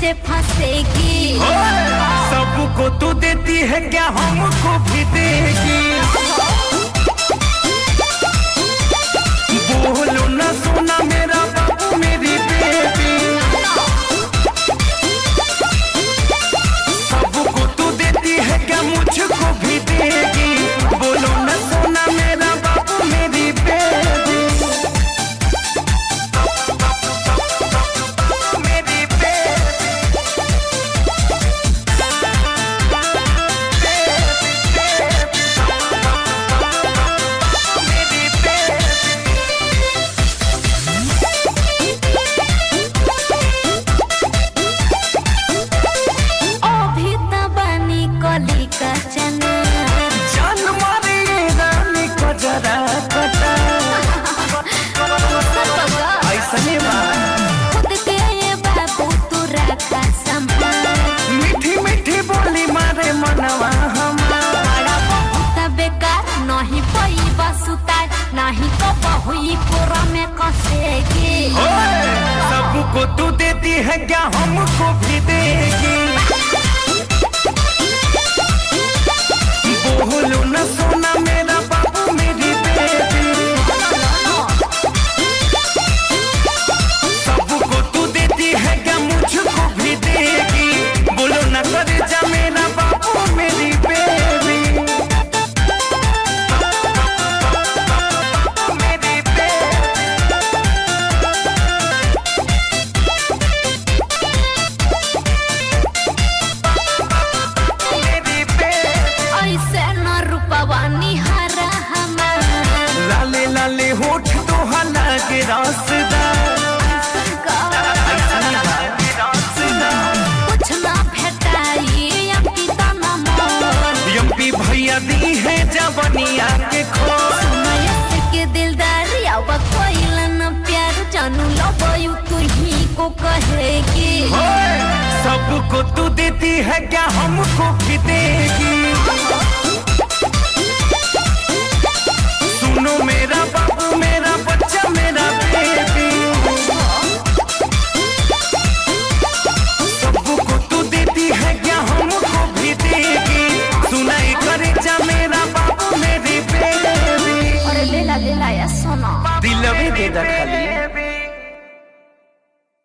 से फंसेगी। सबको तू देती है क्या हमको भी देगी? बोलो ना सोना मेरा बाबू मेरी बेबी, सबको तू देती है क्या मुझको भी देगी? बोलो ना सोना मेरा बाबू मेरी बेबी। मीठी मीठी बोली मारे मनवा हमारा बहुत बेकार नहीं पई बसुतार नहीं तो बहुई कोरा में कसेगी। सबको तू देती है क्या हमको भी देगी? बोलो ना सोना मेरा बाबू मेरी बेबी, सबको तू देती है क्या मुझको भी देगी? बोलो ना करे जा मेरा बाबू मेरी बेबी, मेरी ऐसे न रूपवानी हरा हमारा लाले लाले होठ तो हालांकि रास्ता कुछ ना भेटाई यम्पी तना मोर यम्पी भैया दी है जवनिया के खोर। सुनयस के दिलदार अब कोइलन प्यार जानू लबयू तू ही को कहेगी। सबको तू देती है क्या हमको भी देगी? सुनो मेरा बाबू मेरा बच्चा मेरा बेबी, सबको तू देती है क्या हमको भी देगी? सुनाई करे जा मेरा बाबू मेरी बेबी, और ले ला या सोना दिलवे दे दा खाली।